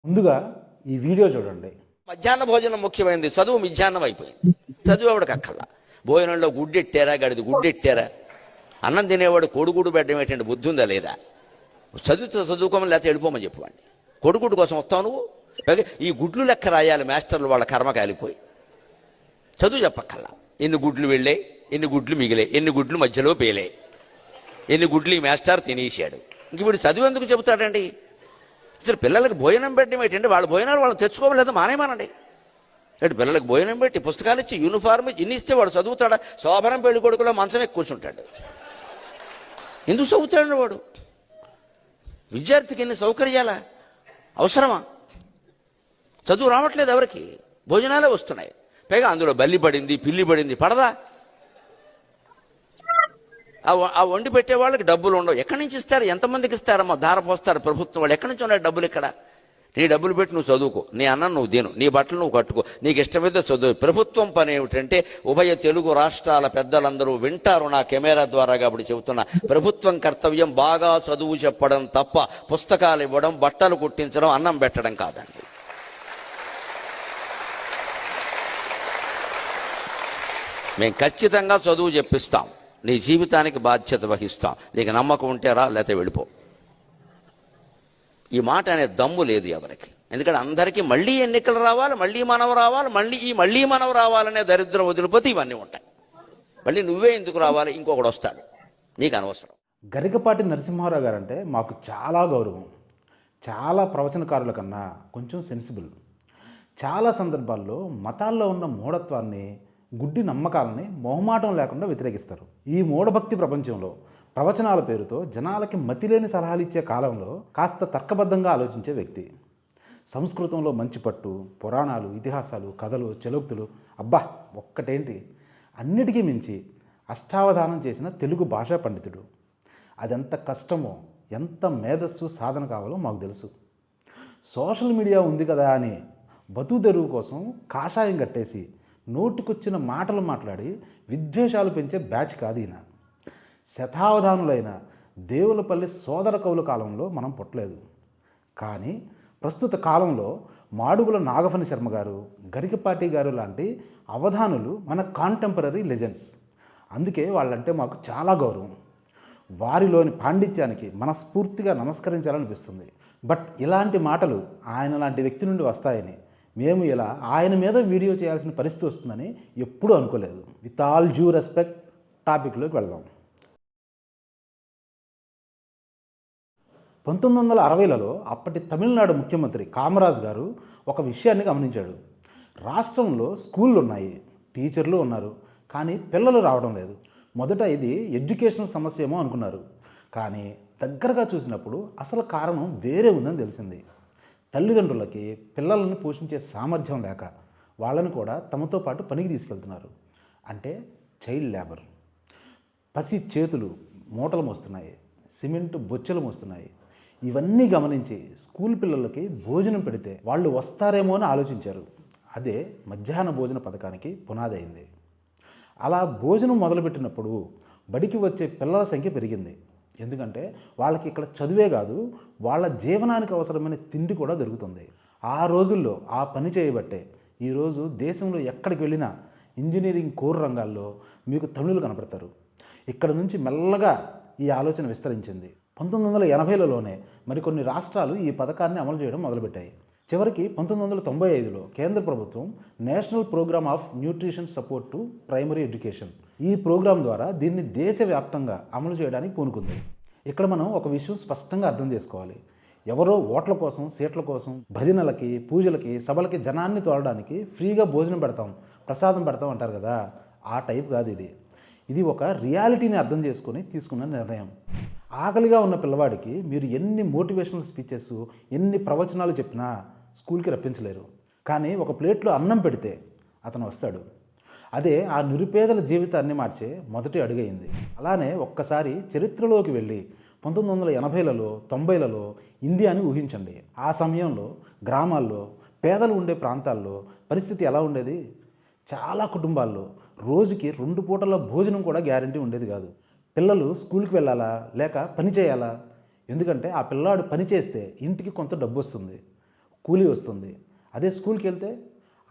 ముందుగా ఈ వీడియో చూడండి. మధ్యాహ్న భోజనం ముఖ్యమైనది, చదువు మిధ్యాహ్నం అయిపోయింది. చదువు ఆవిడకి అక్కల్లా. భోజనంలో గుడ్డెట్టారా, గడిది గుడ్డెట్టారా, అన్నం తినేవాడు కోడిగుడ్డు పెట్టడం ఏంటంటే బుద్ధి ఉందా లేదా? చదువుకోమని లేకపోతే వెళ్ళిపోమని చెప్పండి. కోడిగుడ్డు కోసం వస్తావు నువ్వు. ఈ గుడ్లు లెక్క రాయాలి మాస్టర్లు, వాళ్ళ కర్మ కాలిపోయి. చదువు చెప్పక్కల్లా. ఎన్ని గుడ్లు వెళ్ళాయి, ఎన్ని గుడ్లు మిగిలాయి, ఎన్ని గుడ్లు మధ్యలో పేలాయి, ఎన్ని గుడ్లు ఈ మాస్టర్ తినేసాడు. ఇంక వీడు చదువు ఎందుకు చెబుతాడండి? అసలు పిల్లలకి భోజనం పెట్టడం ఏంటంటే వాళ్ళ భోజనాలు వాళ్ళు తెచ్చుకోవలేదు, మానేమానండి. అంటే పిల్లలకు భోజనం పెట్టి పుస్తకాలు ఇచ్చి యూనిఫార్మ్ ఇచ్చి ఇన్ని ఇస్తే వాడు చదువుతాడా? శోభనం పెళ్లి కొడుకులో మంచం ఎక్కి కూర్చుంటాడు. ఎందుకు చదువుతాడు వాడు? విద్యార్థికి ఎన్ని సౌకర్యాలా అవసరమా? చదువు రావట్లేదు ఎవరికి, భోజనాలే వస్తున్నాయి. పైగా అందులో బల్లి పడింది, పిల్లి పడింది, పడదా? ఆ వండి పెట్టే వాళ్ళకి డబ్బులు ఉండవు. ఎక్కడి నుంచి ఇస్తారు? ఎంతమందికి ఇస్తారమ్మా? ధార పోస్తారు ప్రభుత్వం వాళ్ళు. ఎక్కడి నుంచి ఉన్నాయి డబ్బులు? ఇక్కడ నీ డబ్బులు పెట్టి నువ్వు చదువుకో, నీ అన్నం నువ్వు తిను, నీ బట్టలు నువ్వు కట్టుకో, నీకు ఇష్టమైతే చదువు. ప్రభుత్వం పని ఏమిటంటే, ఉభయ తెలుగు రాష్ట్రాల పెద్దలందరూ వింటారు నా కెమెరా ద్వారా కాబట్టి చెబుతున్నా, ప్రభుత్వం కర్తవ్యం బాగా చదువు చెప్పడం తప్ప పుస్తకాలు ఇవ్వడం, బట్టలు కుట్టించడం, అన్నం పెట్టడం కాదండి. మేము ఖచ్చితంగా చదువు చెప్పిస్తాం, నీ జీవితానికి బాధ్యత వహిస్తాం. నీకు నమ్మకం ఉంటే రా, లేకపోతే వెళ్ళిపో. ఈ మాట అనే దమ్ము లేదు ఎవరికి. ఎందుకంటే అందరికీ మళ్ళీ ఎన్నికలు రావాలి, మళ్ళీ మనం రావాలి, మళ్ళీ మనం రావాలనే దరిద్రం వదిలిపోతే ఇవన్నీ ఉంటాయి. మళ్ళీ నువ్వే ఎందుకు రావాలి, ఇంకొకడు వస్తాడు, నీకు అనవసరం. గరికపాటి నరసింహారావు గారు అంటే మాకు చాలా గౌరవం. చాలా ప్రవచనకారుల కన్నా కొంచెం సెన్సిబుల్. చాలా సందర్భాల్లో మతాల్లో ఉన్న మూఢత్వాన్ని, గుడ్డి నమ్మకాలని మొహమాటం లేకుండా వ్యతిరేకిస్తారు. ఈ మూఢభక్తి ప్రపంచంలో ప్రవచనాల పేరుతో జనాలకి మతిలేని సలహాలు ఇచ్చే కాలంలో కాస్త తర్కబద్ధంగా ఆలోచించే వ్యక్తి. సంస్కృతంలో మంచి పట్టు, పురాణాలు, ఇతిహాసాలు, కథలు, చలోక్తులు, అబ్బా ఒక్కటేంటి, అన్నిటికీ మించి అష్టావధానం చేసిన తెలుగు భాషా పండితుడు. అదెంత కష్టమో, ఎంత మేధస్సు సాధన కావాలో మాకు తెలుసు. సోషల్ మీడియా ఉంది కదా అని బతుకు తెరువు కోసం కాషాయం కట్టేసి నోటికొచ్చిన మాటలు మాట్లాడి విద్వేషాలు పెంచే బ్యాచ్ కాదు ఈయన. శతావధానులైన దేవులపల్లి సోదర కవుల కాలంలో మనం పుట్టలేదు. కానీ ప్రస్తుత కాలంలో మాడుగుల నాగఫణి శర్మ గారు, గరికపాటి గారు లాంటి అవధానులు మన కాంటెంపరీ లెజెండ్స్. అందుకే వాళ్ళంటే మాకు చాలా గౌరవం. వారిలోని పాండిత్యానికి మనస్ఫూర్తిగా నమస్కరించాలనిపిస్తుంది. బట్ ఇలాంటి మాటలు ఆయన లాంటి వ్యక్తి నుండి వస్తాయని, మేము ఇలా ఆయన మీద వీడియో చేయాల్సిన పరిస్థితి వస్తుందని ఎప్పుడూ అనుకోలేదు. విత్ ఆల్ డ్యూ రెస్పెక్ట్, టాపిక్లోకి వెళ్దాం. 1960లలో అప్పటి తమిళనాడు ముఖ్యమంత్రి కామరాజ్ గారు ఒక విషయాన్ని గమనించాడు. రాష్ట్రంలో స్కూళ్ళు ఉన్నాయి, టీచర్లు ఉన్నారు, కానీ పిల్లలు రావడం లేదు. మొదట ఇది ఎడ్యుకేషనల్ సమస్య ఏమో అనుకున్నారు. కానీ దగ్గరగా చూసినప్పుడు అసలు కారణం వేరే ఉందని తెలిసింది. తల్లిదండ్రులకి పిల్లలను పోషించే సామర్థ్యం లేక వాళ్ళని కూడా తమతో పాటు పనికి తీసుకెళ్తున్నారు. అంటే చైల్డ్ లేబర్. పసి చేతులు మూటలు మోస్తున్నాయి, సిమెంట్ బొచ్చెలు మోస్తున్నాయి. ఇవన్నీ గమనించి స్కూల్ పిల్లలకి భోజనం పెడితే వాళ్ళు వస్తారేమో అని ఆలోచించారు. అదే మధ్యాహ్న భోజన పథకానికి పునాది అయింది. అలా భోజనం మొదలుపెట్టినప్పుడు బడికి వచ్చే పిల్లల సంఖ్య పెరిగింది. ఎందుకంటే వాళ్ళకి ఇక్కడ చదువే కాదు, వాళ్ళ జీవనానికి అవసరమైన తిండి కూడా దొరుకుతుంది. ఆ రోజుల్లో ఆ పని చేయబట్టే ఈరోజు దేశంలో ఎక్కడికి వెళ్ళినా ఇంజనీరింగ్ కోర్ రంగాల్లో మీకు తమిళులు కనపడతారు. ఇక్కడ నుంచి మెల్లగా ఈ ఆలోచన విస్తరించింది. 1980లలోనే మరికొన్ని రాష్ట్రాలు ఈ పథకాన్ని అమలు చేయడం మొదలుపెట్టాయి. చివరికి 1995లో కేంద్ర ప్రభుత్వం national program of nutrition support to primary education, ఈ ప్రోగ్రాం ద్వారా దీన్ని దేశవ్యాప్తంగా అమలు చేయడానికి పూనుకుంది. ఇక్కడ మనం ఒక విషయం స్పష్టంగా అర్థం చేసుకోవాలి. ఎవరో ఓట్ల కోసం, సీట్ల కోసం, భజనలకి, పూజలకి, సభలకి జనాన్ని తోలడానికి ఫ్రీగా భోజనం పెడతాం, ప్రసాదం పెడతాం అంటారు కదా, ఆ టైప్ కాదు ఇది. ఇది ఒక రియాలిటీని అర్థం చేసుకొని తీసుకున్న నిర్ణయం. ఆకలిగా ఉన్న పిల్లవాడికి మీరు ఎన్ని మోటివేషనల్ స్పీచెస్, ఎన్ని ప్రవచనాలు చెప్పినా స్కూల్కి రప్పించలేరు. కానీ ఒక ప్లేట్లో అన్నం పెడితే అతను వస్తాడు. అదే ఆ నిరుపేదల జీవితాన్ని మార్చే మొదటి అడుగైంది. అలానే ఒక్కసారి చరిత్రలోకి వెళ్ళి 1980లలో 90లలో ఇండియాని ఊహించండి. ఆ సమయంలో గ్రామాల్లో, పేదలు ఉండే ప్రాంతాల్లో పరిస్థితి ఎలా ఉండేది? చాలా కుటుంబాల్లో రోజుకి 2 పూటల భోజనం కూడా గ్యారంటీ ఉండేది కాదు. పిల్లలు స్కూల్కి వెళ్ళాలా లేక పని చేయాలా? ఎందుకంటే ఆ పిల్లాడు పని చేస్తే ఇంటికి కొంత డబ్బు వస్తుంది. కూలీ వస్తుంది. అదే స్కూల్కి వెళ్తే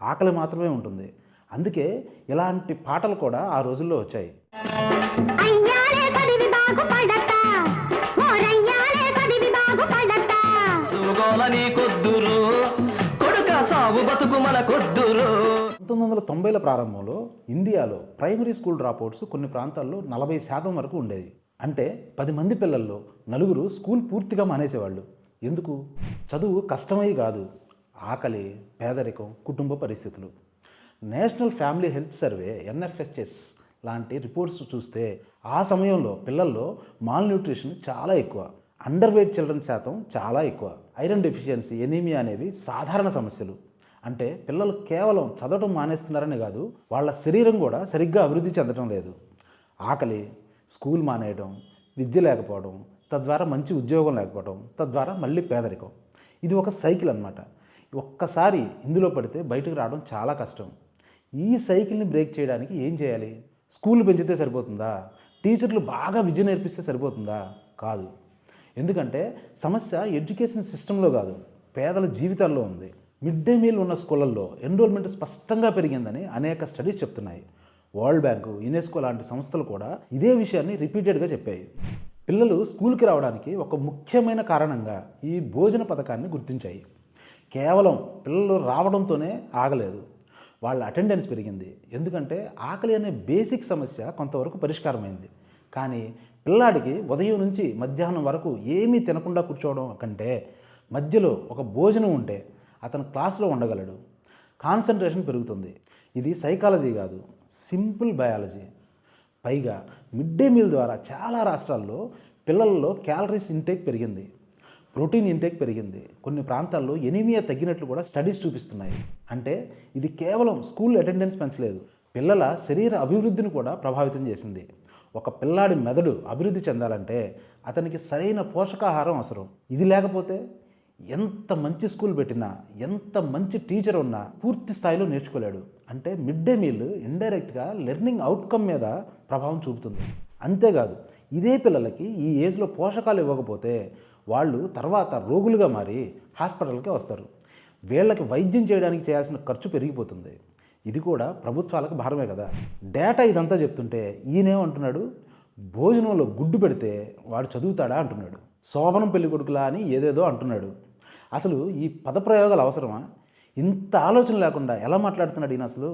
ఆకలి మాత్రమే ఉంటుంది. అందుకే ఇలాంటి పాటలు కూడా ఆ రోజుల్లో వచ్చాయి. బతుకు మన కొద్దురు. 1990ల ప్రారంభంలో ఇండియాలో ప్రైమరీ స్కూల్ డ్రాప్అవుట్స్ కొన్ని ప్రాంతాల్లో 40% వరకు ఉండేది. అంటే 10 మంది పిల్లల్లో 4 స్కూల్ పూర్తిగా మానేసేవాళ్ళు. ఎందుకు? చదువు కష్టమై కాదు, ఆకలి, పేదరికం, కుటుంబ పరిస్థితులు. National family health survey NFHS లాంటి రిపోర్ట్స్ చూస్తే ఆ సమయంలో పిల్లల్లో మాల్ న్యూట్రిషన్ చాలా ఎక్కువ, అండర్ వెయిట్ చిల్డ్రన్ శాతం చాలా ఎక్కువ, ఐరన్ డెఫిషియన్సీ, ఎనీమియా అనేవి సాధారణ సమస్యలు. అంటే పిల్లలు కేవలం చదవటం మానేస్తున్నారని కాదు, వాళ్ళ శరీరం కూడా సరిగ్గా అభివృద్ధి చెందడం లేదు. ఆకలి, స్కూల్ మానేయడం, విద్య లేకపోవడం, తద్వారా మంచి ఉద్యోగం లేకపోవడం, తద్వారా మళ్ళీ పేదరికం. ఇది ఒక సైకిల్ అన్నమాట. ఒక్కసారి ఇందులో పడితే బయటకు రావడం చాలా కష్టం. ఈ సైకిల్ని బ్రేక్ చేయడానికి ఏం చేయాలి? స్కూల్ పెంచితే సరిపోతుందా? టీచర్లు బాగా విద్య నేర్పిస్తే సరిపోతుందా? కాదు. ఎందుకంటే సమస్య ఎడ్యుకేషన్ సిస్టంలో కాదు, పేదల జీవితాల్లో ఉంది. మిడ్ డే మీల్ ఉన్న స్కూళ్ళల్లో ఎన్రోల్మెంట్ స్పష్టంగా పెరిగిందని అనేక స్టడీస్ చెప్తున్నాయి. వరల్డ్ బ్యాంకు, యునెస్కో లాంటి సంస్థలు కూడా ఇదే విషయాన్ని రిపీటెడ్గా చెప్పాయి. పిల్లలు స్కూల్కి రావడానికి ఒక ముఖ్యమైన కారణంగా ఈ భోజన పథకాన్ని గుర్తించాయి. కేవలం పిల్లలు రావడంతోనే ఆగలేదు, వాళ్ళ అటెండెన్స్ పెరిగింది. ఎందుకంటే ఆకలి అనే బేసిక్ సమస్య కొంతవరకు పరిష్కారమైంది. కానీ పిల్లాడికి ఉదయం నుంచి మధ్యాహ్నం వరకు ఏమీ తినకుండా కూర్చోవడం కంటే మధ్యలో ఒక భోజనం ఉంటే అతను క్లాస్లో ఉండగలడు, కాన్సన్ట్రేషన్ పెరుగుతుంది. ఇది సైకాలజీ కాదు, సింపుల్ బయాలజీ. పైగా మిడ్ డే మీల్ ద్వారా చాలా రాష్ట్రాల్లో పిల్లల్లో క్యాలరీస్ ఇంటేక్ పెరిగింది, ప్రోటీన్ ఇంటేక్ పెరిగింది. కొన్ని ప్రాంతాల్లో ఎనీమియా తగ్గినట్లు కూడా స్టడీస్ చూపిస్తున్నాయి. అంటే ఇది కేవలం స్కూల్ అటెండెన్స్ పెంచలేదు, పిల్లల శరీర అభివృద్ధిని కూడా ప్రభావితం చేసింది. ఒక పిల్లాడి మెదడు అభివృద్ధి చెందాలంటే అతనికి సరైన పోషకాహారం అవసరం. ఇది లేకపోతే ఎంత మంచి స్కూల్ పెట్టినా, ఎంత మంచి టీచర్ ఉన్నా పూర్తి స్థాయిలో నేర్చుకోలేడు. అంటే మిడ్ డే మీల్ ఇండైరెక్ట్గా లెర్నింగ్ అవుట్కమ్ మీద ప్రభావం చూపుతుంది. అంతేకాదు, ఇదే పిల్లలకి ఈ ఏజ్లో పోషకాలు ఇవ్వకపోతే వాళ్ళు తర్వాత రోగులుగా మారి హాస్పిటల్కే వస్తారు. వీళ్ళకి వైద్యం చేయడానికి చేయాల్సిన ఖర్చు పెరిగిపోతుంది. ఇది కూడా ప్రభుత్వాలకు భారమే కదా. డేటా ఇదంతా చెప్తుంటే ఈయనేమంటున్నాడు? భోజనంలో గుడ్డు పెడితే వాడు చదువుతాడా అంటున్నాడు. శోభనం పెళ్లి కొడుకులా అని ఏదేదో అంటున్నాడు. అసలు ఈ పదప్రయోగాలు అవసరమా? ఇంత ఆలోచన లేకుండా ఎలా మాట్లాడుతున్నాడు ఈయన అసలు?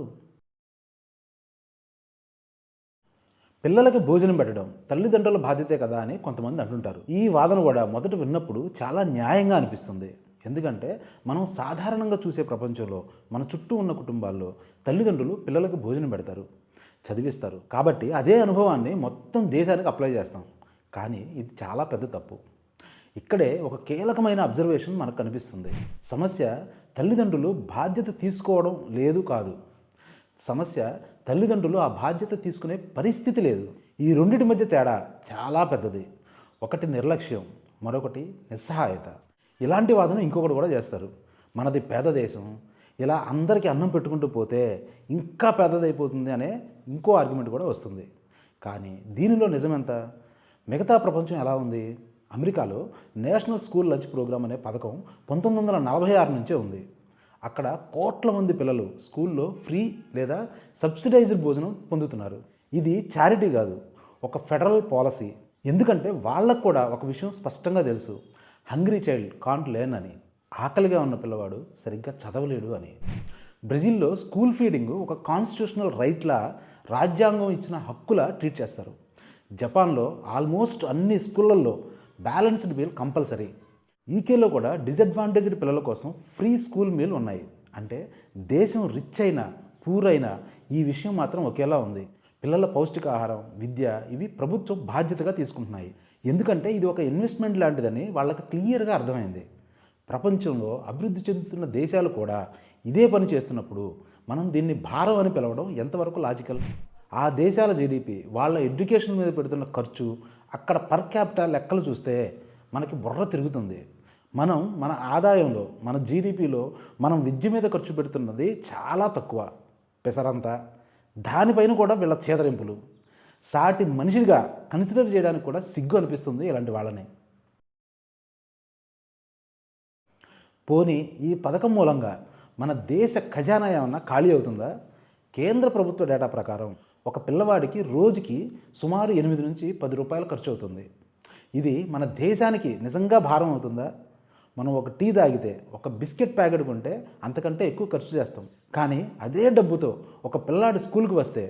పిల్లలకి భోజనం పెట్టడం తల్లిదండ్రుల బాధ్యతే కదా అని కొంతమంది అంటుంటారు. ఈ వాదన కూడా మొదట విన్నప్పుడు చాలా న్యాయంగా అనిపిస్తుంది. ఎందుకంటే మనం సాధారణంగా చూసే ప్రపంచంలో మన చుట్టూ ఉన్న కుటుంబాల్లో తల్లిదండ్రులు పిల్లలకు భోజనం పెడతారు, చదివిస్తారు. కాబట్టి అదే అనుభవాన్ని మొత్తం దేశానికి అప్లై చేస్తాం. కానీ ఇది చాలా పెద్ద తప్పు. ఇక్కడే ఒక కీలకమైన అబ్జర్వేషన్ మనకు కనిపిస్తుంది. సమస్య తల్లిదండ్రులు బాధ్యత తీసుకోవడం లేదు కాదు, సమస్య తల్లిదండ్రులు ఆ బాధ్యత తీసుకునే పరిస్థితి లేదు. ఈ రెండింటి మధ్య తేడా చాలా పెద్దది. ఒకటి నిర్లక్ష్యం, మరొకటి నిస్సహాయత. ఇలాంటి వాదన ఇంకొకటి కూడా చేస్తారు. మనది పేద దేశం, ఇలా అందరికీ అన్నం పెట్టుకుంటూ పోతే ఇంకా పెద్దదైపోతుంది అనే ఇంకో ఆర్గ్యుమెంట్ కూడా వస్తుంది. కానీ దీనిలో నిజమెంత? మిగతా ప్రపంచం ఎలా ఉంది? అమెరికాలో నేషనల్ స్కూల్ లంచ్ ప్రోగ్రామ్ అనే పథకం 1946 నుంచే ఉంది. అక్కడ కోట్ల మంది పిల్లలు స్కూల్లో ఫ్రీ లేదా సబ్సిడైజ్డ్ భోజనం పొందుతున్నారు. ఇది చారిటీ కాదు, ఒక ఫెడరల్ పాలసీ. ఎందుకంటే వాళ్ళకు కూడా ఒక విషయం స్పష్టంగా తెలుసు, హంగ్రీ చైల్డ్ కాంట్ లెర్న్ అని. ఆకలిగా ఉన్న పిల్లవాడు సరిగ్గా చదవలేడు అని. బ్రెజిల్లో స్కూల్ ఫీడింగ్ ఒక కాన్స్టిట్యూషనల్ రైట్లా, రాజ్యాంగం ఇచ్చిన హక్కులా ట్రీట్ చేస్తారు. జపాన్లో ఆల్మోస్ట్ అన్ని స్కూళ్ళల్లో బ్యాలెన్స్డ్ మీల్ కంపల్సరీ. ఈకేలో కూడా డిసడ్వాంటేజ్డ్ పిల్లల కోసం ఫ్రీ స్కూల్ మీల్ ఉన్నాయి. అంటే దేశం రిచ్ అయినా పూర్ అయినా ఈ విషయం మాత్రం ఒకేలా ఉంది. పిల్లల పౌష్టికాహారం, విద్య ఇవి ప్రభుత్వం బాధ్యతగా తీసుకుంటున్నాయి. ఎందుకంటే ఇది ఒక ఇన్వెస్ట్మెంట్ లాంటిదని వాళ్ళకి క్లియర్గా అర్థమైంది. ప్రపంచంలో అభివృద్ధి చెందుతున్న దేశాలు కూడా ఇదే పని చేస్తున్నప్పుడు మనం దీన్ని భారం అని పిలవడం ఎంతవరకు లాజికల్? ఆ దేశాల జీడిపి, వాళ్ళ ఎడ్యుకేషన్ మీద పెడుతున్న ఖర్చు, అక్కడ పర్ క్యాపిటల్ లెక్కలు చూస్తే మనకి బుర్ర తిరుగుతుంది. మనం మన ఆదాయంలో, మన జీడిపిలో మనం విద్య మీద ఖర్చు పెడుతున్నది చాలా తక్కువ, పెసరంతా. దానిపైన కూడా వీళ్ళ చేదరింపులు. సాటి మనిషిగా కన్సిడర్ చేయడానికి కూడా సిగ్గు అనిపిస్తుంది ఇలాంటి వాళ్ళని. పోనీ ఈ పథకం మూలంగా మన దేశ ఖజానా ఏమన్నా ఖాళీ అవుతుందా? కేంద్ర ప్రభుత్వ డేటా ప్రకారం ఒక పిల్లవాడికి రోజుకి సుమారు 8 నుంచి 10 రూపాయలు ఖర్చు అవుతుంది. ఇది మన దేశానికి నిజంగా భారం అవుతుందా? మనం ఒక టీ తాగితే, ఒక బిస్కెట్ ప్యాకెట్ కొంటే అంతకంటే ఎక్కువ ఖర్చు చేస్తాం. కానీ అదే డబ్బుతో ఒక పిల్లాడు స్కూల్కి వస్తే,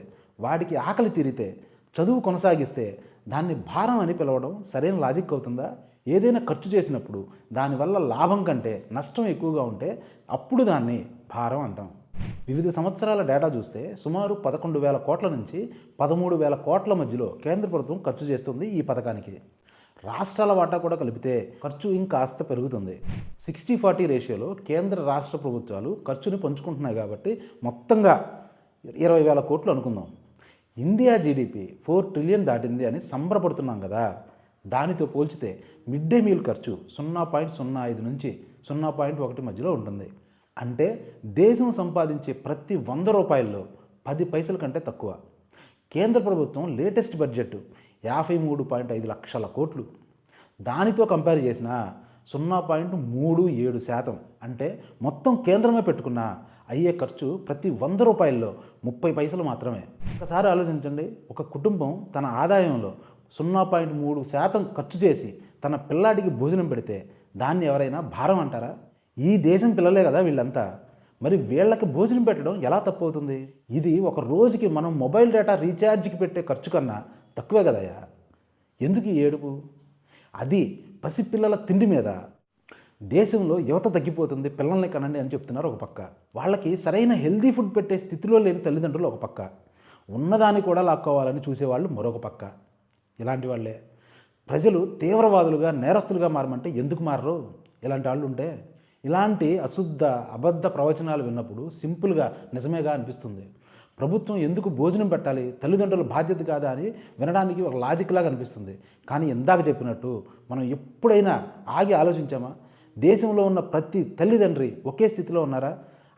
వాడికి ఆకలి తీరితే, చదువు కొనసాగిస్తే దాన్ని భారం అని పిలవడం సరైన లాజిక్ అవుతుందా? ఏదైనా ఖర్చు చేసినప్పుడు దానివల్ల లాభం కంటే నష్టం ఎక్కువగా ఉంటే అప్పుడు దాన్ని భారం అంటాం. వివిధ సంవత్సరాల డేటా చూస్తే సుమారు 11,000 కోట్ల నుంచి 13,000 కోట్ల మధ్యలో కేంద్ర ప్రభుత్వం ఖర్చు చేస్తుంది ఈ పథకానికి. రాష్ట్రాల వాటా కూడా కలిపితే ఖర్చు ఇంకాస్త పెరుగుతుంది. 60-40 రేషియోలో కేంద్ర రాష్ట్ర ప్రభుత్వాలు ఖర్చుని పంచుకుంటున్నాయి కాబట్టి మొత్తంగా 20,000 కోట్లు అనుకుందాం. ఇండియా జీడిపి 4 ట్రిలియన్ దాటింది అని సంబరపడుతున్నాం కదా. దానితో పోల్చితే మిడ్ డే మీల్ ఖర్చు 0.05 నుంచి 0.1 మధ్యలో ఉంటుంది. అంటే దేశం సంపాదించే ప్రతి 100 రూపాయల్లో 10 పైసల కంటే తక్కువ. కేంద్ర ప్రభుత్వం లేటెస్ట్ బడ్జెట్ 53.5 లక్షల కోట్లు. దానితో కంపేర్ చేసిన 0.37%. అంటే మొత్తం కేంద్రమే పెట్టుకున్న అయ్యే ఖర్చు ప్రతి 100 రూపాయల్లో 30 పైసలు మాత్రమే. ఒకసారి ఆలోచించండి, ఒక కుటుంబం తన ఆదాయంలో 0.3% ఖర్చు చేసి తన పిల్లాడికి భోజనం పెడితే దాన్ని ఎవరైనా భారం అంటారా? ఈ దేశం పిల్లలే కదా వీళ్ళంతా. మరి వీళ్ళకి భోజనం పెట్టడం ఎలా తప్పు అవుతుంది? ఇది ఒక రోజుకి మనం మొబైల్ డేటా రీఛార్జ్కి పెట్టే ఖర్చు కన్నా తక్కువే కదయ్యా. ఎందుకు ఈ ఏడుపు? అది పసిపిల్లల తిండి మీద. దేశంలో యువత తగ్గిపోతుంది, పిల్లల్ని కనండి అని చెప్తున్నారు ఒక పక్క. వాళ్ళకి సరైన హెల్దీ ఫుడ్ పెట్టే స్థితిలో లేని తల్లిదండ్రులు ఒక పక్క, ఉన్నదాన్ని కూడా లాక్కోవాలని చూసేవాళ్ళు మరొక పక్క. ఇలాంటి వాళ్ళే ప్రజలు తీవ్రవాదులుగా, నేరస్తులుగా మారమంటే ఎందుకు మారరు? ఇలాంటి వాళ్ళు ఉంటే. ఇలాంటి అశుద్ధ అబద్ధ ప్రవచనాలు విన్నప్పుడు సింపుల్గా నిజమేగా అనిపిస్తుంది. ప్రభుత్వం ఎందుకు భోజనం పెట్టాలి, తల్లిదండ్రుల బాధ్యత కాదా అని వినడానికి ఒక లాజిక్ లాగా అనిపిస్తుంది. కానీ ఇందాక చెప్పినట్టు మనం ఎప్పుడైనా ఆగి ఆలోచించామా? దేశంలో ఉన్న ప్రతి తల్లిదండ్రి ఒకే స్థితిలో ఉన్నారా?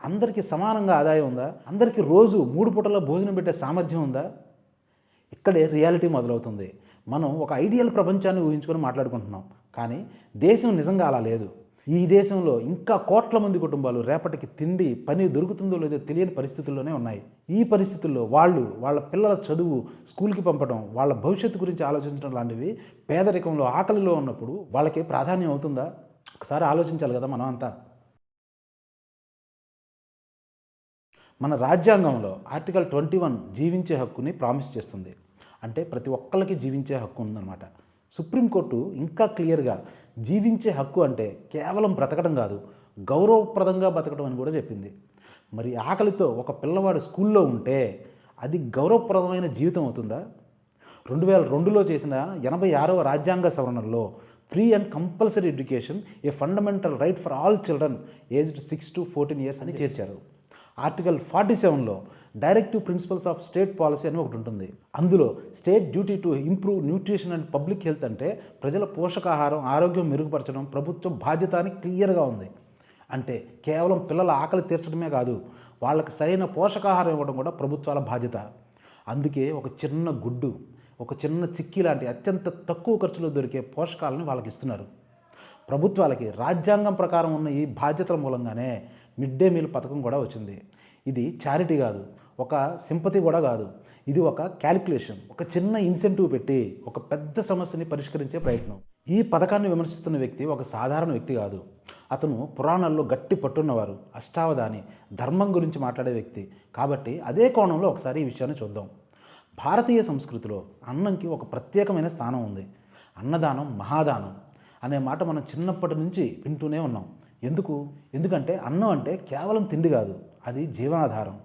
అందరికీ సమానంగా ఆదాయం ఉందా? అందరికీ రోజు 3 పూటల భోజనం పెట్టే సామర్థ్యం ఉందా? ఇక్కడే రియాలిటీ మొదలవుతుంది. మనం ఒక ఐడియల్ ప్రపంచాన్ని ఊహించుకొని మాట్లాడుకుంటున్నాం, కానీ దేశం నిజంగా అలా లేదు. ఈ దేశంలో ఇంకా కోట్ల మంది కుటుంబాలు రేపటికి తిండి, పని దొరుకుతుందో లేదో తెలియని పరిస్థితుల్లోనే ఉన్నాయి. ఈ పరిస్థితుల్లో వాళ్ళ పిల్లల చదువు, స్కూల్కి పంపడం, వాళ్ళ భవిష్యత్తు గురించి ఆలోచించడం లాంటివి పేదరికంలో, ఆకలిలో ఉన్నప్పుడు వాళ్ళకి ప్రాధాన్యం అవుతుందా? ఒకసారి ఆలోచించాలి కదా మనం అంతా. మన రాజ్యాంగంలో ఆర్టికల్ 21 జీవించే హక్కుని ప్రామిస్ చేస్తుంది. అంటే ప్రతి ఒక్కరికి జీవించే హక్కు ఉందన్నమాట. సుప్రీంకోర్టు ఇంకా క్లియర్గా జీవించే హక్కు అంటే కేవలం బ్రతకడం కాదు, గౌరవప్రదంగా బతకడం అని కూడా చెప్పింది. మరి ఆకలితో ఒక పిల్లవాడు స్కూల్లో ఉంటే అది గౌరవప్రదమైన జీవితం అవుతుందా? 2002లో చేసిన 86వ రాజ్యాంగ సవరణలో free and compulsory education a fundamental right for all children aged 6 to 14 years అని చేర్చారు. ఆర్టికల్ 47లో directive principles of state policy అని ఒకటి ఉంటుంది. అందులో state duty to improve nutrition and public health అంటే ప్రజల పోషకాహారం, ఆరోగ్యం మెరుగుపరచడం ప్రభుత్వం బాధ్యత అని క్లియర్గా ఉంది. అంటే కేవలం పిల్లల ఆకలి తీర్చడమే కాదు, వాళ్ళకి సరైన పోషకాహారం ఇవ్వడం కూడా ప్రభుత్వాల బాధ్యత. అందుకే ఒక చిన్న గుడ్డు, ఒక చిన్న చిక్కీ లాంటి అత్యంత తక్కువ ఖర్చులో దొరికే పోషకాలను వాళ్ళకి ఇస్తున్నారు. ప్రభుత్వాలకి రాజ్యాంగం ప్రకారం ఉన్న ఈ బాధ్యతల మూలంగానే మిడ్ డే మీల్ పథకం కూడా వచ్చింది. ఇది చారిటీ కాదు, ఒక సింపతి కూడా కాదు, ఇది ఒక క్యాలిక్యులేషన్, ఒక చిన్న ఇన్సెంటివ్ పెట్టి ఒక పెద్ద సమస్యని పరిష్కరించే ప్రయత్నం. ఈ పథకాన్ని విమర్శిస్తున్న వ్యక్తి ఒక సాధారణ వ్యక్తి కాదు. అతను పురాణాల్లో గట్టి పట్టున్నవారు, అష్టావధాని, ధర్మం గురించి మాట్లాడే వ్యక్తి. కాబట్టి అదే కోణంలో ఒకసారి ఈ విషయాన్ని చూద్దాం. భారతీయ సంస్కృతిలో అన్నంకి ఒక ప్రత్యేకమైన స్థానం ఉంది. అన్నదానం మహాదానం అనే మాట మనం చిన్నప్పటి నుంచి వింటూనే ఉన్నాం. ఎందుకంటే అన్నం అంటే కేవలం తిండి కాదు, అది జీవనాధారం.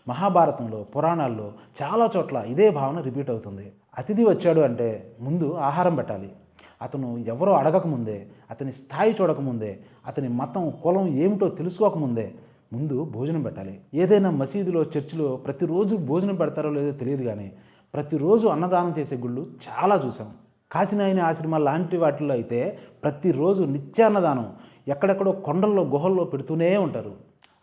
మహాభారతంలో, పురాణాల్లో చాలా చోట్ల ఇదే భావన రిపీట్ అవుతుంది. అతిథి వచ్చాడు అంటే ముందు ఆహారం పెట్టాలి. అతను ఎవరో అడగకముందే, అతని స్థాయి చూడకముందే, అతని మతం, కులం ఏమిటో తెలుసుకోకముందే ముందు భోజనం పెట్టాలి. ఏదైనా మసీదులో, చర్చిలో ప్రతిరోజు భోజనం పెడతారో లేదో తెలియదు, కానీ ప్రతిరోజు అన్నదానం చేసే గుళ్ళు చాలా చూసాం. కాశీనాయని ఆశ్రమాల లాంటి వాటిల్లో అయితే ప్రతిరోజు నిత్యాన్నదానం ఎక్కడెక్కడో కొండల్లో, గుహల్లో పెడుతూనే ఉంటారు.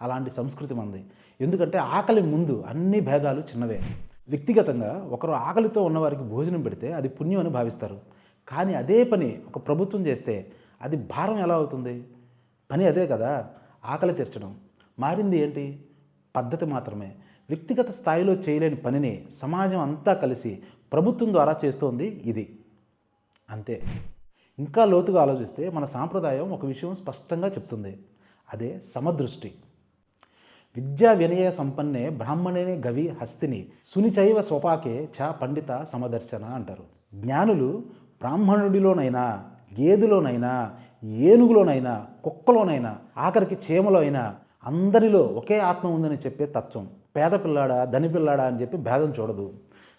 అలాంటి సంస్కృతి మంది. ఎందుకంటే ఆకలి ముందు అన్ని భేదాలు చిన్నవే. వ్యక్తిగతంగా ఒకరు ఆకలితో ఉన్నవారికి భోజనం పెడితే అది పుణ్యం అని భావిస్తారు. కానీ అదే పని ఒక ప్రభుత్వం చేస్తే అది భారం ఎలా అవుతుంది? పని అదే కదా, ఆకలి తీర్చడం. మారింది ఏంటి? పద్ధతి మాత్రమే. వ్యక్తిగత స్థాయిలో చేయలేని పనిని సమాజం అంతా కలిసి ప్రభుత్వం ద్వారా చేస్తోంది ఇది. అంతే. ఇంకా లోతుగా ఆలోచిస్తే మన సాంప్రదాయం ఒక విషయం స్పష్టంగా చెప్తుంది. అదే సమదృష్టి. విద్యా వినయ సంపన్నే బ్రాహ్మణేనే గవి హస్తిని సునిచైవ స్వపాకే చ పండిత సమదర్శన అంటారు. జ్ఞానులు బ్రాహ్మణుడిలోనైనా, గేదెలోనైనా, ఏనుగులోనైనా, కుక్కలోనైనా, ఆఖరికి చీమలో అయినా అందరిలో ఒకే ఆత్మ ఉందని చెప్పే తత్వం. పేద పిల్లాడా, ధని పిల్లాడా అని చెప్పి భేదం చూడదు.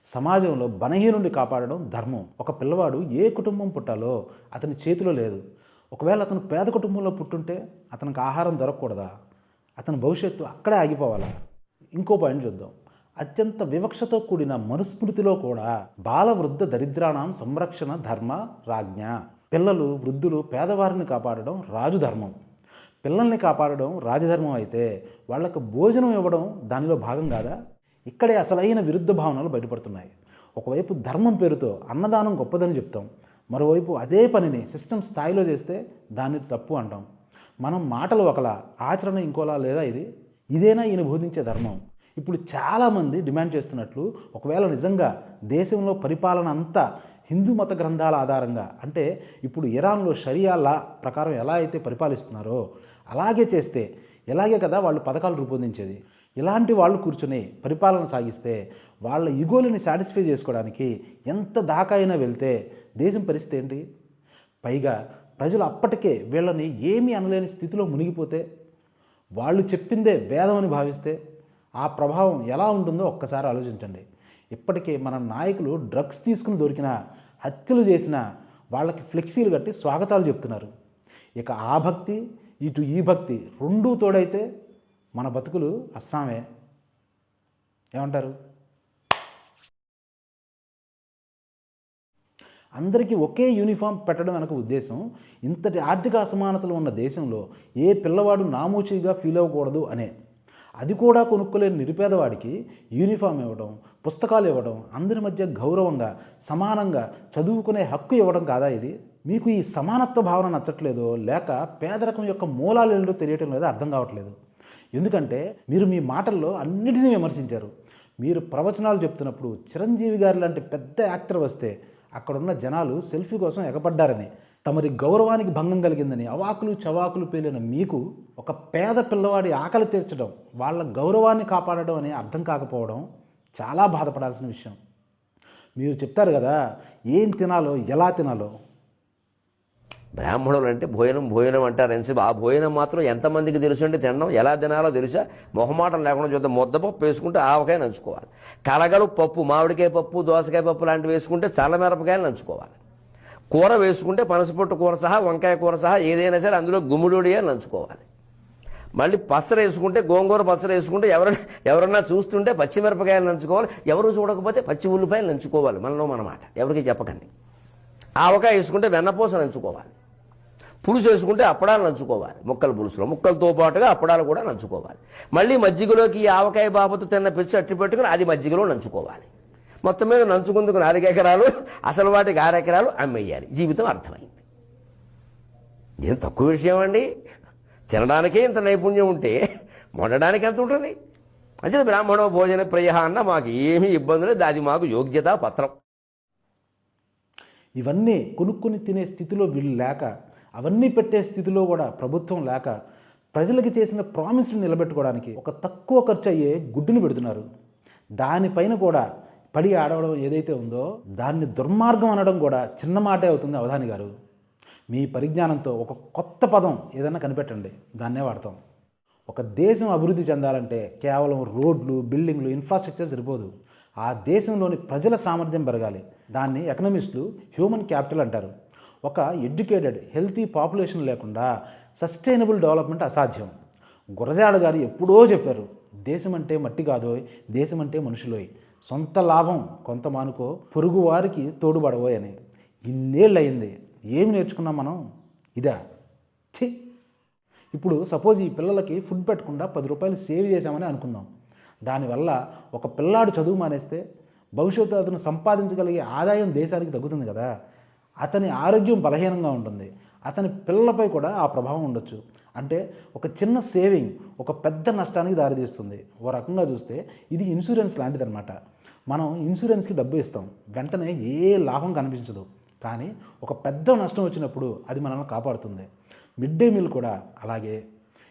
సమాజంలో బలహీనుండి కాపాడడం ధర్మం. ఒక పిల్లవాడు ఏ కుటుంబం పుట్టాలో అతని చేతిలో లేదు. ఒకవేళ అతను పేద కుటుంబంలో పుట్టుంటే అతనికి ఆహారం దొరకకూడదా? అతని భవిష్యత్తు అక్కడే ఆగిపోవాలా? ఇంకో పాయింట్ చూద్దాం. అత్యంత వివక్షతో కూడిన మనుస్మృతిలో కూడా బాల వృద్ధ దరిద్రాణం సంరక్షణ ధర్మ రాజ్ఞ. పిల్లలు, వృద్ధులు, పేదవారిని కాపాడడం రాజు ధర్మం. పిల్లల్ని కాపాడడం రాజధర్మం అయితే వాళ్ళకు భోజనం ఇవ్వడం దానిలో భాగం కాదా? ఇక్కడే అసలైన విరుద్ధ భావనలు బయటపడుతున్నాయి. ఒకవైపు ధర్మం పేరుతో అన్నదానం గొప్పదని చెప్తాం, మరోవైపు అదే పనిని సిస్టమ్ స్థాయిలో చేస్తే దాన్ని తప్పు అంటాం. మనం మాటలు ఒకలా, ఆచరణ ఇంకోలా లేదా? ఇదేనా ఈయన బోధించే ధర్మం? ఇప్పుడు చాలామంది డిమాండ్ చేస్తున్నట్లు ఒకవేళ నిజంగా దేశంలో పరిపాలన అంతా హిందూ మత గ్రంథాల ఆధారంగా, అంటే ఇప్పుడు ఇరాన్లో షరియా లా ప్రకారం ఎలా అయితే పరిపాలిస్తున్నారో అలాగే చేస్తే ఎలాగే కదా వాళ్ళు పథకాలు రూపొందించేది. ఇలాంటి వాళ్ళు కూర్చొని పరిపాలన సాగిస్తే వాళ్ళ ఈగోలని సాటిస్ఫై చేసుకోవడానికి ఎంత దాకా అయినా వెళ్తే దేశం పరిస్థితి ఏంటి? పైగా ప్రజలు అప్పటికే వీళ్ళని ఏమీ అనలేని స్థితిలో మునిగిపోతే, వాళ్ళు చెప్పిందే వేదం అని భావిస్తే ఆ ప్రభావం ఎలా ఉంటుందో ఒక్కసారి ఆలోచించండి. ఇప్పటికే మన నాయకులు డ్రగ్స్ తీసుకుని దొరికినా, హత్యలు చేసినా వాళ్ళకి ఫ్లెక్సీలు కట్టి స్వాగతాలు చెప్తున్నారు. ఇక ఆ భక్తి, ఇటు ఈ భక్తి రెండూ తోడైతే మన బతుకులు అస్సామే. ఏమంటారు? అందరికీ ఒకే యూనిఫామ్ పెట్టడం వెనక ఉద్దేశం ఇంతటి ఆర్థిక అసమానతలు ఉన్న దేశంలో ఏ పిల్లవాడు నామోచీగా ఫీల్ అవ్వకూడదు అనే. అది కూడా కొనుక్కోలేని నిరుపేదవాడికి యూనిఫామ్ ఇవ్వడం, పుస్తకాలు ఇవ్వడం, అందరి మధ్య గౌరవంగా సమానంగా చదువుకునే హక్కు ఇవ్వడం కాదా ఇది? మీకు ఈ సమానత్వ భావన నచ్చట్లేదో, లేక పేదరికం యొక్క మూలాలు ఏంటో తెలియటం లేదో అర్థం కావట్లేదు. ఎందుకంటే మీరు మీ మాటల్లో అన్నిటినీ విమర్శించారు. మీరు ప్రవచనాలు చెప్తున్నప్పుడు చిరంజీవి గారి లాంటి పెద్ద యాక్టర్ వస్తే అక్కడున్న జనాలు సెల్ఫీ కోసం ఎగపడ్డారని, తమరి గౌరవానికి భంగం కలిగిందని అవాకులు చవాకులు పేలిన మీకు ఒక పేద పిల్లవాడి ఆకలి తీర్చడం, వాళ్ళ గౌరవాన్ని కాపాడడం అని అర్థం కాకపోవడం చాలా బాధపడాల్సిన విషయం. మీరు చెప్తారు కదా ఏం తినాలో, ఎలా తినాలో. బ్రాహ్మణులు అంటే భోజనం అంటారు అనేసి ఆ భోజనం మాత్రం ఎంతమందికి తెలుసు అంటే తినడం ఎలా తినాలో తెలుసా? మొహమాటం లేకుండా చూద్దాం. ముద్దపప్పు వేసుకుంటే ఆవకాయ నంచుకోవాలి. కలగలు పప్పు, మామిడికాయ పప్పు, దోసకాయ పప్పు లాంటివి వేసుకుంటే చల్లమిరపకాయలు నంచుకోవాలి. కూర వేసుకుంటే పనసపొట్టు కూర సహా, వంకాయ కూర సహా ఏదైనా సరే అందులో గుమ్మిడిగా నంచుకోవాలి. మళ్ళీ పచ్చడి వేసుకుంటే, గోంగూర పచ్చడి వేసుకుంటే ఎవరన్నా చూస్తుంటే పచ్చిమిరపకాయలు నంచుకోవాలి. ఎవరు చూడకపోతే పచ్చి ఉల్లిపాయలు నంచుకోవాలి. మనలో మన మాట ఎవరికి చెప్పకండి. ఆవకాయ వేసుకుంటే వెన్నపూస నంచుకోవాలి. పులుసు వేసుకుంటే అప్పడాలు నంచుకోవాలి. ముక్కల పులుసులో ముక్కలతో పాటుగా అప్పడాలు కూడా నంచుకోవాలి. మళ్ళీ మజ్జిగలోకి ఈ ఆవకాయ బాబుతో తిన్న పిచ్చి అట్టి పెట్టుకుని అది మజ్జిగలో నంచుకోవాలి. మొత్తం మీద నంచుకుందుకు 4 ఎకరాలు, అసలు వాటికి 6 ఎకరాలు అమ్మేయాలి. జీవితం అర్థమైంది. ఏం తక్కువ విషయం అండి? తినడానికే ఇంత నైపుణ్యం ఉంటే వండడానికి ఎంత ఉంటుంది? అంటే బ్రాహ్మణో భోజన ప్రియ అన్న మాకు ఏమీ ఇబ్బంది లేదు, అది మాకు యోగ్యతా పత్రం. ఇవన్నీ కొనుక్కొని తినే స్థితిలో వీళ్ళు లేక, అవన్నీ పెట్టే స్థితిలో కూడా ప్రభుత్వం లేక, ప్రజలకి చేసిన ప్రామిస్ని నిలబెట్టుకోవడానికి ఒక తక్కువ ఖర్చు అయ్యే గుడ్డుని పెడుతున్నారు. దానిపైన కూడా పడి ఆడవడం ఏదైతే ఉందో దాన్ని దుర్మార్గం అనడం కూడా చిన్న మాటే అవుతుంది. అవధాని గారు, మీ పరిజ్ఞానంతో ఒక కొత్త పదం ఏదైనా కనిపెట్టండి, దాన్నే వాడతాం. ఒక దేశం అభివృద్ధి చెందాలంటే కేవలం రోడ్లు, బిల్డింగ్లు, ఇన్ఫ్రాస్ట్రక్చర్ సరిపోదు. ఆ దేశంలోని ప్రజల సామర్థ్యం పెరగాలి. దాన్ని ఎకనమిస్టులు హ్యూమన్ క్యాపిటల్ అంటారు. ఒక ఎడ్యుకేటెడ్, హెల్తీ పాపులేషన్ లేకుండా సస్టైనబుల్ డెవలప్మెంట్ అసాధ్యం. గురజాడ గారు ఎప్పుడో చెప్పారు, దేశం అంటే మట్టి కాదోయ్, దేశం అంటే మనుషులోయ్, సొంత లాభం కొంత మానుకో, పొరుగు వారికి తోడుపడవోయ్ అని. ఇన్నేళ్ళు అయింది, ఏమి నేర్చుకున్నాం మనం? ఇదా? ఛీ! ఇప్పుడు సపోజ్ ఈ పిల్లలకి ఫుడ్ పెట్టకుండా 10 రూపాయలు సేవ్ చేశామని అనుకుందాం. దానివల్ల ఒక పిల్లాడు చదువు మానేస్తే భవిష్యత్తు అతను సంపాదించగలిగే ఆదాయం దేశానికి తగ్గుతుంది కదా. అతని ఆరోగ్యం బలహీనంగా ఉంటుంది. అతని పిల్లలపై కూడా ఆ ప్రభావం ఉండొచ్చు. అంటే ఒక చిన్న సేవింగ్ ఒక పెద్ద నష్టానికి దారితీస్తుంది. ఓ రకంగా చూస్తే ఇది ఇన్సూరెన్స్ లాంటిదన్నమాట. మనం ఇన్సూరెన్స్కి డబ్బు ఇస్తాం, వెంటనే ఏ లాభం కనిపించదు, కానీ ఒక పెద్ద నష్టం వచ్చినప్పుడు అది మనల్ని కాపాడుతుంది. మిడ్ డే మీల్ కూడా అలాగే.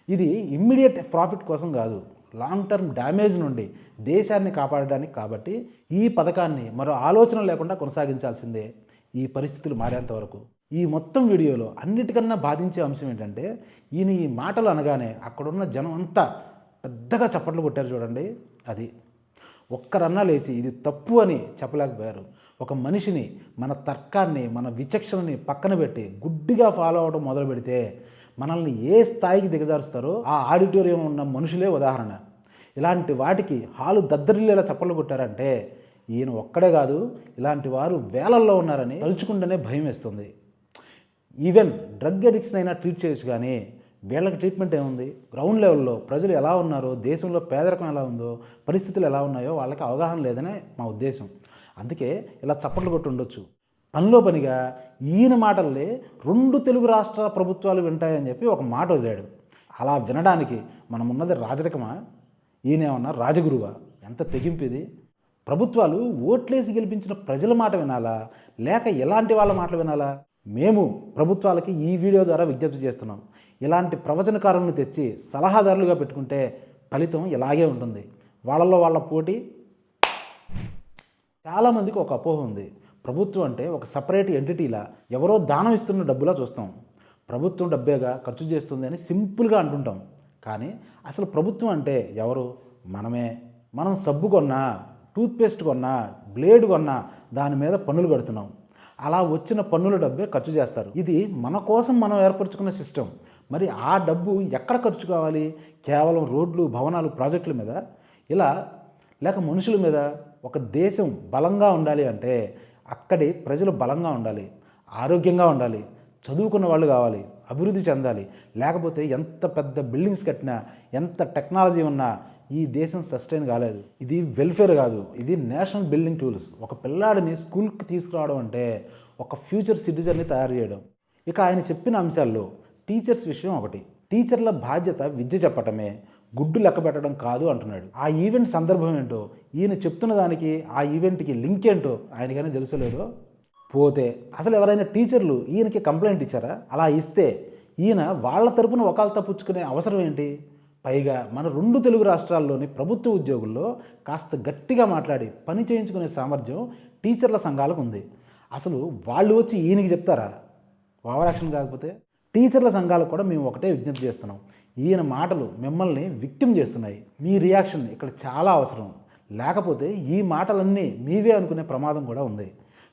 ఇది ఇమ్మీడియట్ ప్రాఫిట్ కోసం కాదు, లాంగ్ టర్మ్ డ్యామేజ్ నుండి దేశాన్ని కాపాడడానికి. కాబట్టి ఈ పథకాన్ని మరో ఆలోచన లేకుండా కొనసాగించాల్సిందే ఈ పరిస్థితులు మారేంత వరకు. ఈ మొత్తం వీడియోలో అన్నిటికన్నా బాధించే అంశం ఏంటంటే, ఈయన ఈ మాటలు అనగానే అక్కడున్న జనం అంతా పెద్దగా చప్పట్లు కొట్టారు చూడండి. అది ఒక్కరన్నా లేచి ఇది తప్పు అని చెప్పలేకపోయారు. ఒక మనిషిని, మన తర్కాన్ని, మన విచక్షణని పక్కన పెట్టి గుడ్డిగా ఫాలో అవడం మొదలు పెడితే మనల్ని ఏ స్థాయికి దిగజారుస్తారో ఆ ఆడిటోరియం ఉన్న మనుషులే ఉదాహరణ. ఇలాంటి వాటికి హాలు దద్దరిల్లేలా చప్పట్లు కొట్టారంటే ఈయన ఒక్కడే కాదు, ఇలాంటి వారు వేలల్లో ఉన్నారని తలుచుకుంటేనే భయం వేస్తుంది. ఈవెన్ డ్రగ్ అడిక్షన్ అయినా ట్రీట్ చేయొచ్చు, కానీ వీళ్ళకి ట్రీట్మెంట్ ఏముంది? గ్రౌండ్ లెవెల్లో ప్రజలు ఎలా ఉన్నారో, దేశంలో పేదరికం ఎలా ఉందో, పరిస్థితులు ఎలా ఉన్నాయో వాళ్ళకి అవగాహన లేదనే మా ఉద్దేశం. అందుకే ఇలా చప్పట్లు కొట్టి ఉండొచ్చు. పనిలో పనిగా ఈయన మాటల్లే 2 తెలుగు రాష్ట్రాల ప్రభుత్వాలు వింటాయని చెప్పి ఒక మాట వదిలాడు. అలా వినడానికి మనం ఉన్నది రాజరికమా? ఈయనేమన్నా రాజగురువా? ఎంత తెగింపు ఇది! ప్రభుత్వాలు ఓట్లేసి గెలిపించిన ప్రజల మాట వినాలా, లేక ఎలాంటి వాళ్ళ మాటలు వినాలా? మేము ప్రభుత్వాలకి ఈ వీడియో ద్వారా విజ్ఞప్తి చేస్తున్నాం. ఇలాంటి ప్రవచనకారులను తెచ్చి సలహాదారులుగా పెట్టుకుంటే ఫలితం ఇలాగే ఉంటుంది. వాళ్ళలో వాళ్ళ పోటీ. చాలామందికి ఒక అపోహ ఉంది, ప్రభుత్వం అంటే ఒక సపరేట్ ఎంటిటీలా, ఎవరో దానం ఇస్తున్న డబ్బులా చూస్తాం. ప్రభుత్వం డబ్బేగా ఖర్చు చేస్తుంది అని సింపుల్గా అంటుంటాం. కానీ అసలు ప్రభుత్వం అంటే ఎవరు? మనమే. మనం సబ్బు కొన్నా, టూత్పేస్ట్ కొన్నా, బ్లేడ్ కొన్నా దాని మీద పన్నులు కడుతున్నాం. అలా వచ్చిన పన్నుల డబ్బే ఖర్చు చేస్తారు. ఇది మన కోసం మనం ఏర్పరచుకున్న సిస్టమ్. మరి ఆ డబ్బు ఎక్కడ ఖర్చు కావాలి? కేవలం రోడ్లు, భవనాలు, ప్రాజెక్టుల మీద ఇలా, లేక మనుషుల మీద? ఒక దేశం బలంగా ఉండాలి అంటే అక్కడి ప్రజలు బలంగా ఉండాలి, ఆరోగ్యంగా ఉండాలి, చదువుకున్న వాళ్ళు కావాలి, అభివృద్ధి చెందాలి. లేకపోతే ఎంత పెద్ద బిల్డింగ్స్ కట్టినా, ఎంత టెక్నాలజీ ఉన్నా ఈ దేశం సస్టైన్ కాలేదు. ఇది వెల్ఫేర్ కాదు, ఇది నేషనల్ బిల్డింగ్ టూల్స్. ఒక పిల్లాడిని స్కూల్కి తీసుకురావడం అంటే ఒక ఫ్యూచర్ సిటిజన్ని తయారు చేయడం. ఇక ఆయన చెప్పిన అంశాల్లో టీచర్స్ విషయం ఒకటి. టీచర్ల బాధ్యత విద్య చెప్పటమే, గుడ్డు లెక్క పెట్టడం కాదు అంటున్నాడు. ఆ ఈవెంట్ సందర్భం ఏంటో, ఈయన చెప్తున్న దానికి ఆ ఈవెంట్కి లింక్ ఏంటో ఆయనకైనా తెలుసలేదో. పోతే అసలు ఎవరైనా టీచర్లు ఈయనకి కంప్లైంట్ ఇచ్చారా? అలా ఇస్తే ఈయన వాళ్ళ తరపున వకాల్తా పుచ్చుకునే అవసరం ఏంటి? పైగా మన 2 తెలుగు రాష్ట్రాల్లోని ప్రభుత్వ ఉద్యోగుల్లో కాస్త గట్టిగా మాట్లాడి పని చేయించుకునే సామర్థ్యం టీచర్ల సంఘాలకు ఉంది. అసలు వాళ్ళు వచ్చి ఈయనకి చెప్తారా? ఓవర్ యాక్షన్ కాకపోతే. టీచర్ల సంఘాలకు కూడా మేము ఒకటే విజ్ఞప్తి చేస్తున్నాం, ఈయన మాటలు మిమ్మల్ని విక్టిమ్ చేస్తున్నాయి. మీ రియాక్షన్ ఇక్కడ చాలా అవసరం. లేకపోతే ఈ మాటలన్నీ మీవే అనుకునే ప్రమాదం కూడా ఉంది.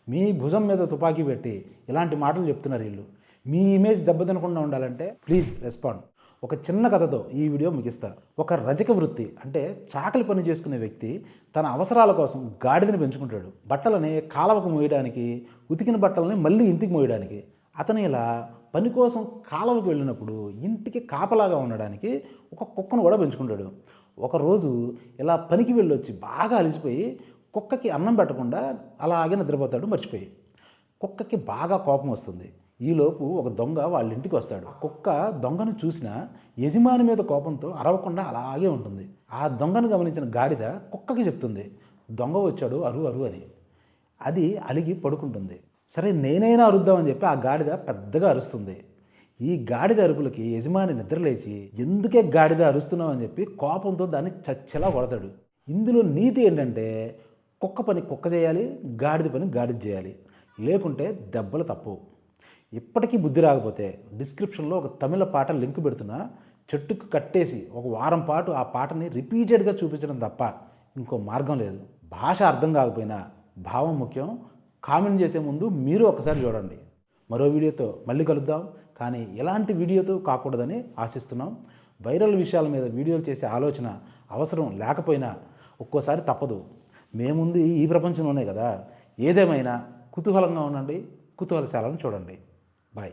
మీ భుజం మీద తుపాకీ పెట్టి ఇలాంటి మాటలు చెప్తున్నారు వీళ్ళు. మీ ఇమేజ్ దెబ్బతినకుండా ఉండాలంటే ప్లీజ్ రెస్పాండ్. ఒక చిన్న కథతో ఈ వీడియో ముగిస్తా. ఒక రజక వృత్తి అంటే చాకలి పని చేసుకునే వ్యక్తి తన అవసరాల కోసం గాడిదని పెంచుకుంటాడు. బట్టలని కాలవకు మోయడానికి, ఉతికిన బట్టలని మళ్ళీ ఇంటికి మోయడానికి. అతను ఇలా పని కోసం కాలవకు వెళ్ళినప్పుడు ఇంటికి కాపలాగా ఉండడానికి ఒక కుక్కను కూడా పెంచుకుంటాడు. ఒకరోజు ఇలా పనికి వెళ్ళొచ్చి బాగా అలసిపోయి కుక్కకి అన్నం పెట్టకుండా అలాగే నిద్రపోతాడు మర్చిపోయి. కుక్కకి బాగా కోపం వస్తుంది. ఈలోపు ఒక దొంగ వాళ్ళ ఇంటికి వస్తాడు. కుక్క దొంగను చూసినా యజమాని మీద కోపంతో అరవకుండా అలాగే ఉంటుంది. ఆ దొంగను గమనించిన గాడిద కుక్కకి చెప్తుంది, దొంగ వచ్చాడు అరు అరు అని. అది అలిగి పడుకుంటుంది. సరే నేనైనా అరుద్దామని చెప్పి ఆ గాడిద పెద్దగా అరుస్తుంది. ఈ గాడిద అరుపులకి యజమాని నిద్రలేచి ఎందుకే గాడిద అరుస్తున్నావు అని చెప్పి కోపంతో దాన్ని చచ్చెలా కొడతాడు. ఇందులో నీతి ఏంటంటే కుక్క పని కుక్క చేయాలి, గాడిద పని గాడిద చేయాలి, లేకుంటే దెబ్బలు తప్పు. ఇప్పటికీ బుద్ధి రాకపోతే డిస్క్రిప్షన్లో ఒక తమిళ పాట లింక్ పెడుతున్నా, చెట్టుకు కట్టేసి ఒక వారం పాటు ఆ పాటని రిపీటెడ్గా చూపించడం తప్ప ఇంకో మార్గం లేదు. భాష అర్థం కాకపోయినా భావం ముఖ్యం. కామెంట్ చేసే ముందు మీరు ఒకసారి చూడండి. మరో వీడియోతో మళ్ళీ కలుద్దాం, కానీ ఎలాంటి వీడియోతో కాకూడదని ఆశిస్తున్నాం. వైరల్ విషయాల మీద వీడియోలు చేసే ఆలోచన అవసరం లేకపోయినా ఒక్కోసారి తప్పదు. మేముంది ఈ ప్రపంచంలోనే కదా. ఏదేమైనా కుతూహలంగా ఉండండి, కుతూహలశాలను చూడండి. బాయ్.